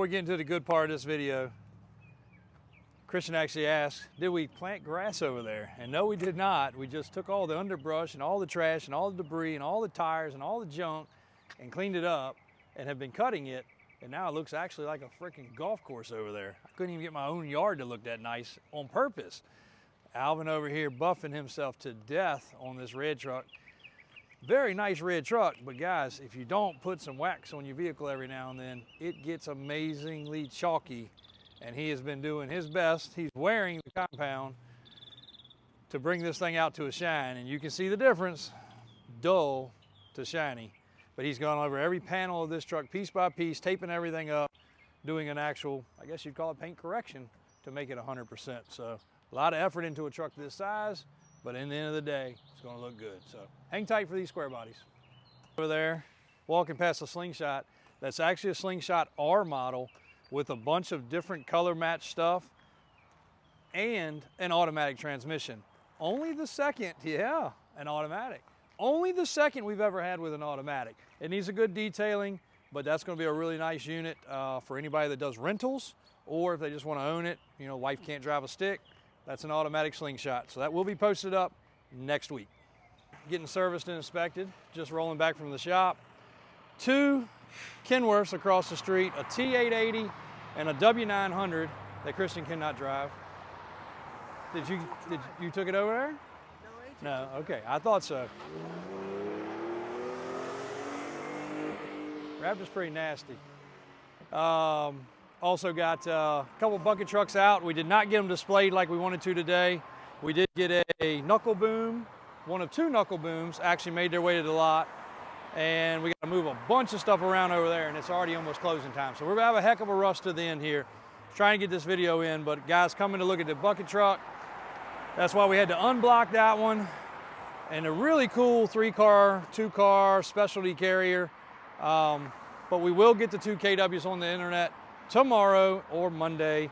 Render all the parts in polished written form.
Before we get into the good part of this video, Christian actually asked, did we plant grass over there? And no, we did not. We just took all the underbrush and all the trash and all the debris and all the tires and all the junk and cleaned it up and have been cutting it. And now it looks actually like a freaking golf course over there. I couldn't even get my own yard to look that nice on purpose. Alvin over here buffing himself to death on this red truck. Very nice red truck, but guys, if you don't put some wax on your vehicle every now and then, it gets amazingly chalky. And he has been doing his best. He's wearing the compound to bring this thing out to a shine. And you can see the difference, dull to shiny. But he's gone over every panel of this truck piece by piece, taping everything up, doing an actual, I guess you'd call it paint correction to make it 100%. So a lot of effort into a truck this size, but in the end of the day, it's gonna look good. So hang tight for these square bodies. Over there, walking past a Slingshot, that's actually a Slingshot R model with a bunch of different color match stuff and an automatic transmission. Only the second, yeah, an automatic. Only the second we've ever had with an automatic. It needs a good detailing, but that's gonna be a really nice unit for anybody that does rentals, or if they just wanna own it, you know, wife can't drive a stick, that's an automatic Slingshot. So that will be posted up next week. Getting serviced and inspected, just rolling back from the shop. Two Kenworths across the street, a T880 and a W900 that Christian cannot drive. Did you took it over there? No, okay, I thought so. Raptor's pretty nasty. Also got a couple bucket trucks out. We did not get them displayed like we wanted to today. We did get a knuckle boom. One of two knuckle booms actually made their way to the lot. And we got to move a bunch of stuff around over there, and it's already almost closing time. So we're gonna have a heck of a rush to the end here. Trying to get this video in, but guys coming to look at the bucket truck. That's why we had to unblock that one. And a really cool 3-car, 2-car specialty carrier. But we will get the 2 KWs on the internet tomorrow or Monday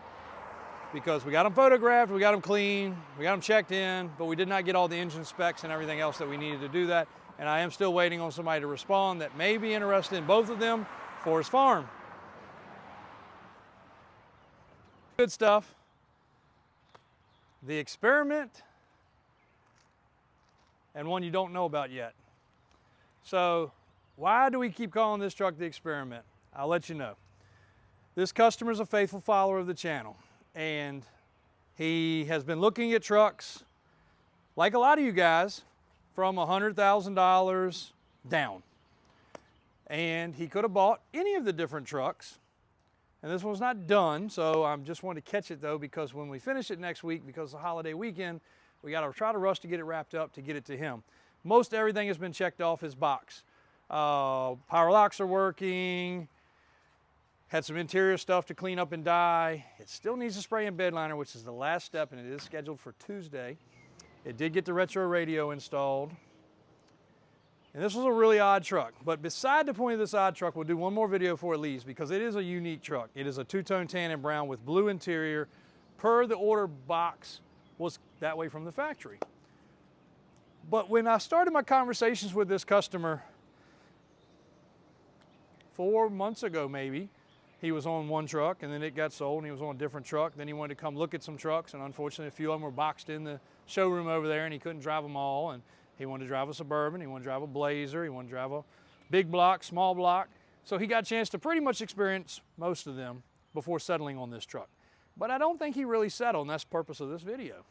because we got them photographed, we got them clean, we got them checked in, but we did not get all the engine specs and everything else that we needed to do that. And I am still waiting on somebody to respond that may be interested in both of them for his farm. Good stuff. The experiment and one you don't know about yet. So why do we keep calling this truck the experiment? I'll let you know. This customer is a faithful follower of the channel, and he has been looking at trucks like a lot of you guys from $100,000 down. And he could have bought any of the different trucks. And this one's not done, so I just wanted to catch it though, because when we finish it next week, because it's a holiday weekend, we got to try to rush to get it wrapped up to get it to him. Most everything has been checked off his box. Power locks are working. Had some interior stuff to clean up and dye. It still needs a spray and bed liner, which is the last step, and it is scheduled for Tuesday. It did get the retro radio installed. And this was a really odd truck. But beside the point of this odd truck, we'll do one more video before it leaves because it is a unique truck. It is a two-tone tan and brown with blue interior. Per the order box was that way from the factory. But when I started my conversations with this customer 4 months ago maybe, he was on one truck and then it got sold and he was on a different truck. Then he wanted to come look at some trucks, and unfortunately a few of them were boxed in the showroom over there and he couldn't drive them all. And he wanted to drive a Suburban, he wanted to drive a Blazer, he wanted to drive a big block, small block. So he got a chance to pretty much experience most of them before settling on this truck. But I don't think he really settled, and that's the purpose of this video.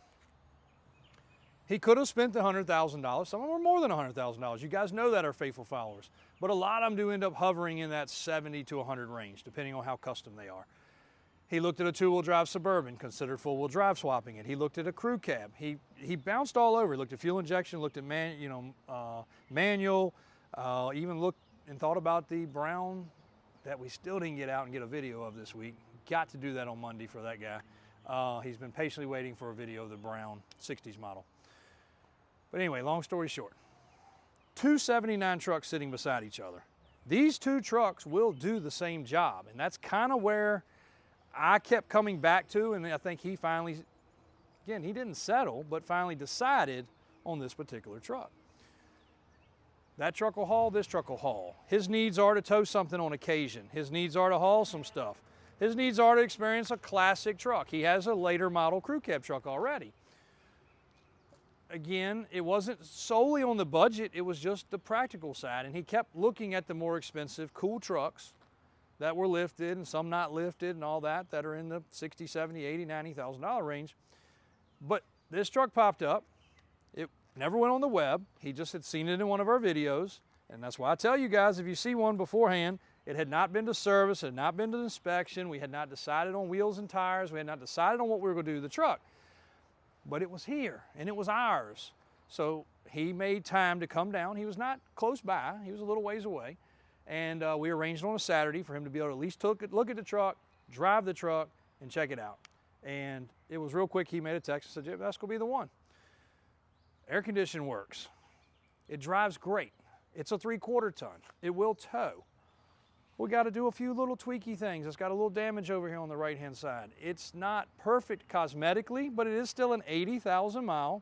He could have spent the $100,000. Some of them were more than $100,000. You guys know that, are faithful followers. But a lot of them do end up hovering in that 70 to 100 range, depending on how custom they are. He looked at a two-wheel drive Suburban, considered full-wheel drive swapping it. He looked at a crew cab. He bounced all over. He looked at fuel injection, looked at manual, even looked and thought about the brown that we still didn't get out and get a video of this week. Got to do that on Monday for that guy. He's been patiently waiting for a video of the brown 60s model. But anyway, long story short, two 79 trucks sitting beside each other. These two trucks will do the same job, and that's kind of where I kept coming back to, and I think he finally, again, he didn't settle, but finally decided on this particular truck. That truck will haul, this truck will haul. His needs are to tow something on occasion. His needs are to haul some stuff. His needs are to experience a classic truck. He has a later model crew cab truck already. Again, it wasn't solely on the budget, it was just the practical side. And he kept looking at the more expensive, cool trucks that were lifted and some not lifted and all that are in the $60,000, $70,000, $80,000, $90,000 range. But this truck popped up. It never went on the web. He just had seen it in one of our videos. And that's why I tell you guys, if you see one beforehand, it had not been to service, it had not been to inspection, we had not decided on wheels and tires, we had not decided on what we were going to do to the truck. But it was here, and it was ours. So he made time to come down. He was not close by, he was a little ways away. And we arranged on a Saturday for him to be able to at least look at the truck, drive the truck, and check it out. And it was real quick. He made a text and said, "Jim, that's going to be the one." Air conditioning works. It drives great. It's a 3/4 ton. It will tow. We got to do a few little tweaky things. It's got a little damage over here on the right-hand side. It's not perfect cosmetically, but it is still an 80,000 mile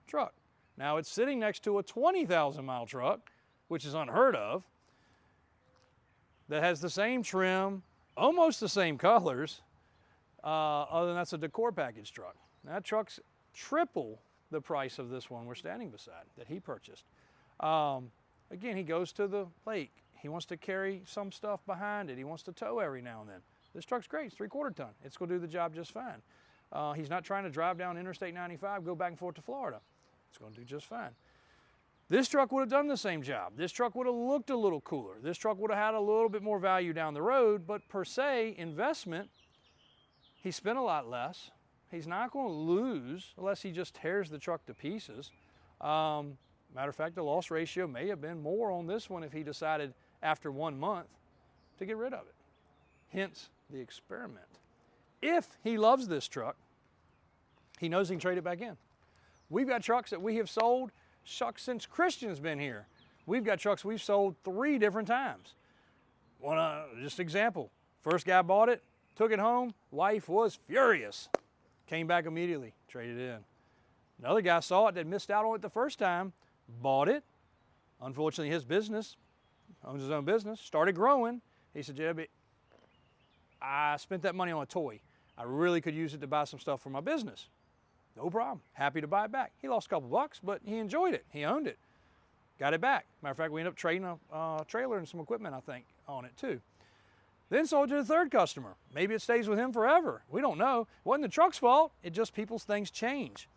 truck. Now it's sitting next to a 20,000 mile truck, which is unheard of, that has the same trim, almost the same colors, other than that's a decor package truck. That truck's triple the price of this one we're standing beside that he purchased. Again, he goes to the lake. He wants to carry some stuff behind it. He wants to tow every now and then. This truck's great. It's 3/4 ton. It's going to do the job just fine. He's not trying to drive down Interstate 95, go back and forth to Florida. It's going to do just fine. This truck would have done the same job. This truck would have looked a little cooler. This truck would have had a little bit more value down the road, but per se, investment, he spent a lot less. He's not going to lose unless he just tears the truck to pieces. Matter of fact, the loss ratio may have been more on this one if he decided after 1 month to get rid of it. Hence the experiment. If he loves this truck, he knows he can trade it back in. We've got trucks that we have sold, shucks, since Christian's been here. We've got trucks we've sold 3 different times. Just example, first guy bought it, took it home, wife was furious. Came back immediately, traded it in. Another guy saw it that missed out on it the first time, bought it. Unfortunately, his business, owns his own business, started growing. He said, "JB, I spent that money on a toy. I really could use it to buy some stuff for my business." No problem, happy to buy it back. He lost a couple bucks, but he enjoyed it. He owned it, got it back. Matter of fact, we ended up trading a trailer and some equipment, I think, on it too. Then sold to the third customer. Maybe it stays with him forever. We don't know. It wasn't the truck's fault. It just people's things change.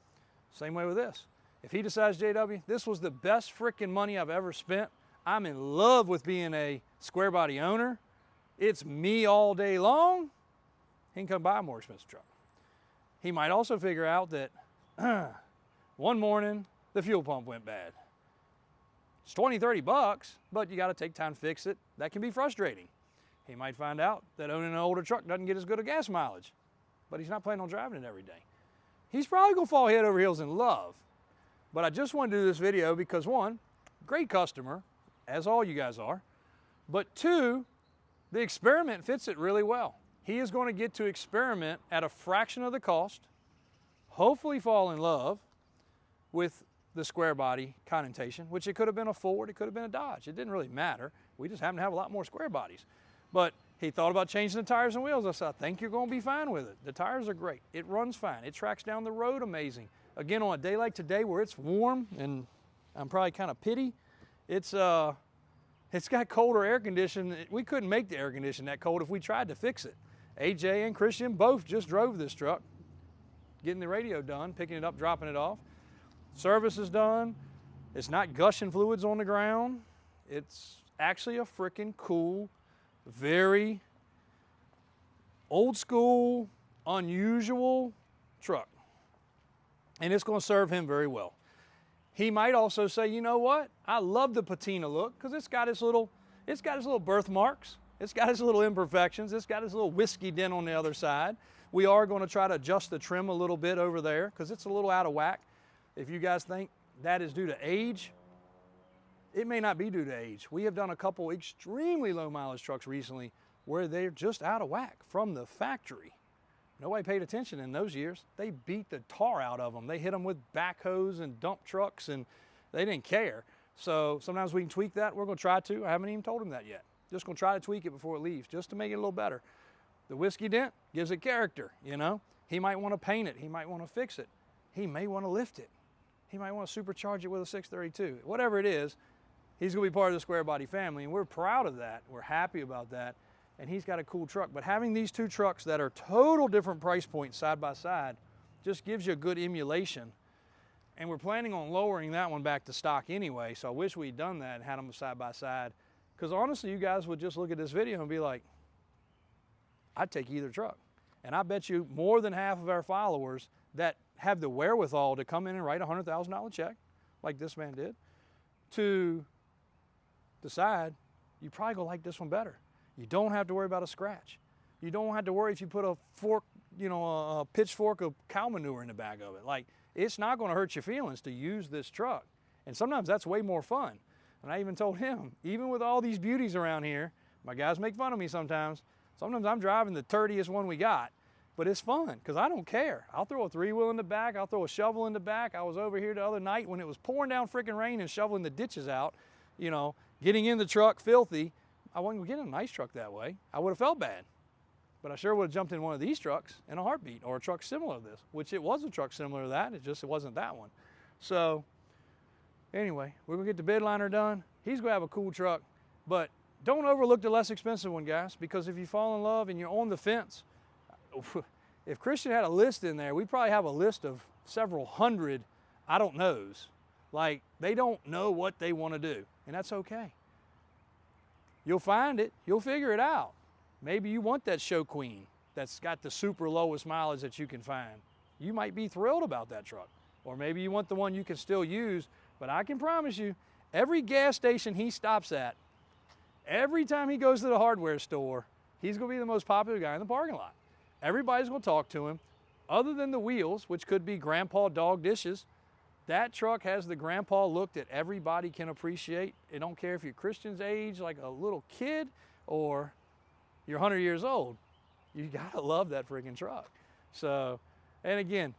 Same way with this. If he decides, "JW, this was the best freaking money I've ever spent. I'm in love with being a Squarebody owner. It's me all day long," he can come buy a more expensive truck. He might also figure out that one morning the fuel pump went bad. It's 20, 30 bucks, but you got to take time to fix it. That can be frustrating. He might find out that owning an older truck doesn't get as good a gas mileage, but he's not planning on driving it every day. He's probably going to fall head over heels in love. But I just want to do this video because, one, great customer, as all you guys are, but two, the experiment fits it really well. He is going to get to experiment at a fraction of the cost, hopefully fall in love with the Squarebody connotation, which it could have been a Ford, it could have been a Dodge. It didn't really matter. We just happen to have a lot more Squarebodies. But he thought about changing the tires and wheels. I said, "I think you're going to be fine with it. The tires are great. It runs fine. It tracks down the road amazing." Again, on a day like today where it's warm and I'm probably kind of pity, it's got colder air conditioning. We couldn't make the air conditioning that cold if we tried to fix it. AJ and Christian both just drove this truck, getting the radio done, picking it up, dropping it off. Service is done. It's not gushing fluids on the ground. It's actually a freaking cool, very old school, unusual truck. And it's going to serve him very well. He might also say, "You know what? I love the patina look because it's got its little birthmarks. It's got its little imperfections. It's got its little whiskey dent on the other side. We are going to try to adjust the trim a little bit over there because it's a little out of whack. If you guys think that is due to age, it may not be due to age. We have done a couple extremely low mileage trucks recently where they're just out of whack from the factory. Nobody paid attention in those years. They beat the tar out of them. They hit them with backhoes and dump trucks and they didn't care. So sometimes we can tweak that. We're going to try to. I haven't even told him that yet. Just going to try to tweak it before it leaves just to make it a little better. The whiskey dent gives it character, you know. He might want to paint it. He might want to fix it. He may want to lift it. He might want to supercharge it with a 632. Whatever it is, he's going to be part of the Squarebody family, and we're proud of that. We're happy about that, and he's got a cool truck. But having these two trucks that are total different price points side by side just gives you a good emulation. And we're planning on lowering that one back to stock anyway, so I wish we'd done that and had them side by side. Because honestly, you guys would just look at this video and be like, I'd take either truck. And I bet you more than half of our followers that have the wherewithal to come in and write a $100,000 check, like this man did, to decide you probably gonna like this one better. You don't have to worry about a scratch. You don't have to worry if you put a fork, you know, a pitchfork of cow manure in the back of it. Like, it's not gonna hurt your feelings to use this truck. And sometimes that's way more fun. And I even told him, even with all these beauties around here, my guys make fun of me sometimes. Sometimes I'm driving the dirtiest one we got, but it's fun because I don't care. I'll throw a 3-wheel in the back. I'll throw a shovel in the back. I was over here the other night when it was pouring down freaking rain and shoveling the ditches out, you know, getting in the truck filthy. I wasn't getting a nice truck that way. I would have felt bad, but I sure would have jumped in one of these trucks in a heartbeat, or a truck similar to this, which it was a truck similar to that. It wasn't that one. So anyway, we're gonna get the bed liner done. He's gonna have a cool truck, but don't overlook the less expensive one, guys, because if you fall in love and you're on the fence, if Christian had a list in there, we'd probably have a list of several hundred I don't knows. Like, they don't know what they want to do, and that's okay. You'll find it, you'll figure it out. Maybe you want that show queen that's got the super lowest mileage that you can find. You might be thrilled about that truck. Or maybe you want the one you can still use, but I can promise you, every gas station he stops at, every time he goes to the hardware store, he's gonna be the most popular guy in the parking lot. Everybody's gonna talk to him. Other than the wheels, which could be grandpa dog dishes, that truck has the grandpa look that everybody can appreciate. It don't care if you're Christian's age, like a little kid, or you're 100 years old. You gotta love that freaking truck. So, and again,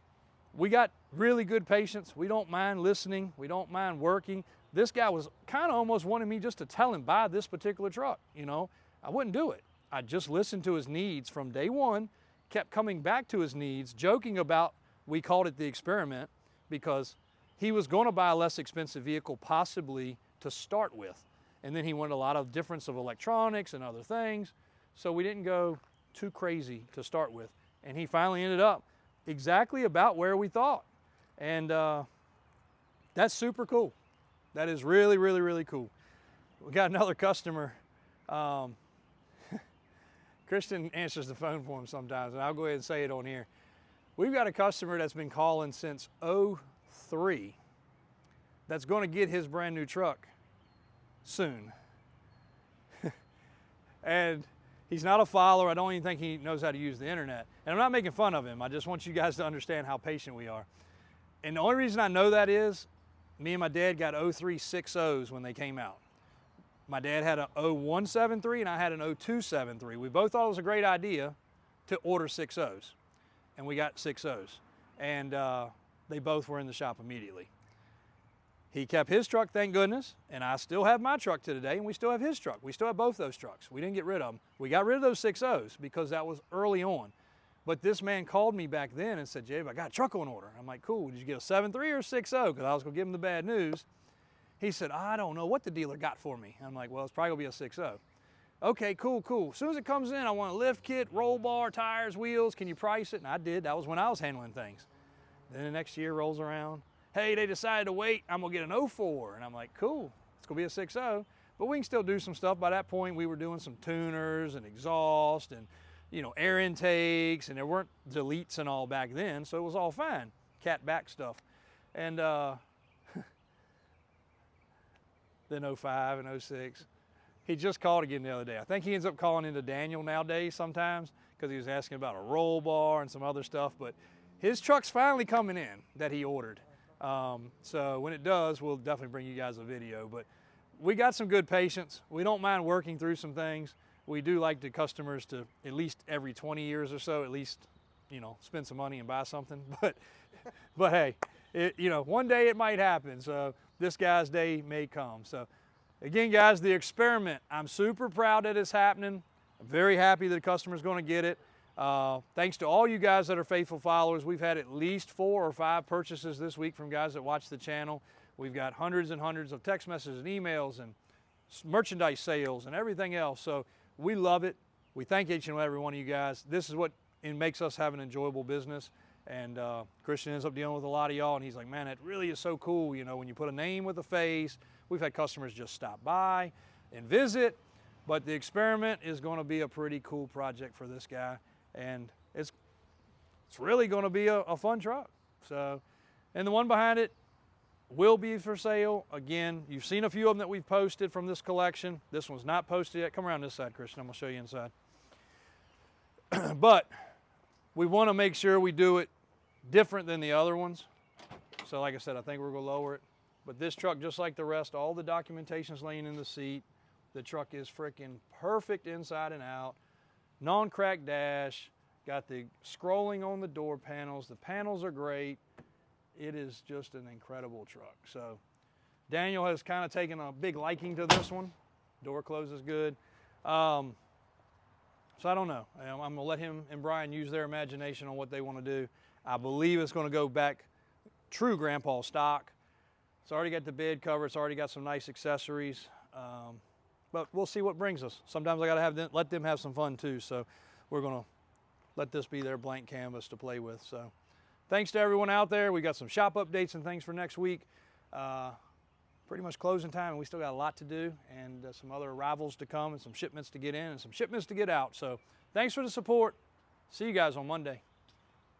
we got really good patience. We don't mind listening. We don't mind working. This guy was kind of almost wanting me just to tell him buy this particular truck. You know, I wouldn't do it. I just listened to his needs from day one, kept coming back to his needs, joking about, we called it the experiment, because he was going to buy a less expensive vehicle possibly to start with. And then he wanted a lot of difference of electronics and other things. So we didn't go too crazy to start with. And he finally ended up exactly about where we thought. And that's super cool. That is really, really, really cool. We got another customer. Christian answers the phone for him sometimes, and I'll go ahead and say it on here. We've got a customer that's been calling since '03 that's going to get his brand new truck soon. And he's not a follower. I don't even think he knows how to use the internet. And I'm not making fun of him. I just want you guys to understand how patient we are. And the only reason I know that is me and my dad got '03 6.0s when they came out. My dad had an '01 7.3 and I had an '02 7.3. We both thought it was a great idea to order 6.0s. And we got 6.0s. And they both were in the shop immediately. He kept his truck, thank goodness, and I still have my truck to today, and we still have his truck. We still have both those trucks. We didn't get rid of them. We got rid of those 6.0s because that was early on. But this man called me back then and said, Jay, I got a truck on order. I'm like, cool, did you get a 7.3 or a 6.0? Because I was gonna give him the bad news. He said, I don't know what the dealer got for me. I'm like, well, it's probably gonna be a 6.0. Okay, cool, cool. As soon as it comes in, I want a lift kit, roll bar, tires, wheels. Can you price it? And I did. That was when I was handling things. Then the next year rolls around. Hey, they decided to wait. I'm gonna get an '04. And I'm like, cool, it's gonna be a 6.0. But we can still do some stuff. By that point, we were doing some tuners and exhaust and, you know, air intakes, and there weren't deletes and all back then, so it was all fine. Cat back stuff. And then 05 and 06. He just called again the other day. I think he ends up calling into Daniel nowadays sometimes because he was asking about a roll bar and some other stuff, but his truck's finally coming in that he ordered. So when it does, we'll definitely bring you guys a video, but we got some good patience. We don't mind working through some things. We do like the customers to at least every 20 years or so, at least, you know, spend some money and buy something. But hey, you know, one day it might happen. So this guy's day may come. So again, guys, the experiment, I'm super proud that it's happening. I'm very happy that the customer's going to get it. Thanks to all you guys that are faithful followers. We've had at least 4 or 5 purchases this week from guys that watch the channel. We've got hundreds and hundreds of text messages and emails and merchandise sales and everything else. So we love it. We thank each and every one of you guys. This is what makes us have an enjoyable business. And Christian ends up dealing with a lot of y'all, and he's like, man, it really is so cool, you know, when you put a name with a face. We've had customers just stop by and visit, but the experiment is going to be a pretty cool project for this guy, and it's really going to be a fun truck. So, and the one behind it will be for sale. Again, you've seen a few of them that we've posted from this collection. This one's not posted yet. Come around this side, Christian. I'm going to show you inside. But we want to make sure we do it different than the other ones. So like I said, I think we're going to lower it. But this truck, just like the rest, all the documentation's laying in the seat. The truck is freaking perfect inside and out. Non-cracked dash. Got the scrolling on the door panels. The panels are great. It is just an incredible truck. So Daniel has kind of taken a big liking to this one. Door closes good. So I don't know. I'm going to let him and Brian use their imagination on what they want to do. I believe it's going to go back true grandpa stock. It's already got the bed cover. It's already got some nice accessories. But we'll see what brings us. Sometimes I got to let them have some fun too. So we're going to let this be their blank canvas to play with. So thanks to everyone out there. We got some shop updates and things for next week. Pretty much closing time, and we still got a lot to do, and some other arrivals to come, and some shipments to get in and some shipments to get out. So thanks for the support. See you guys on Monday.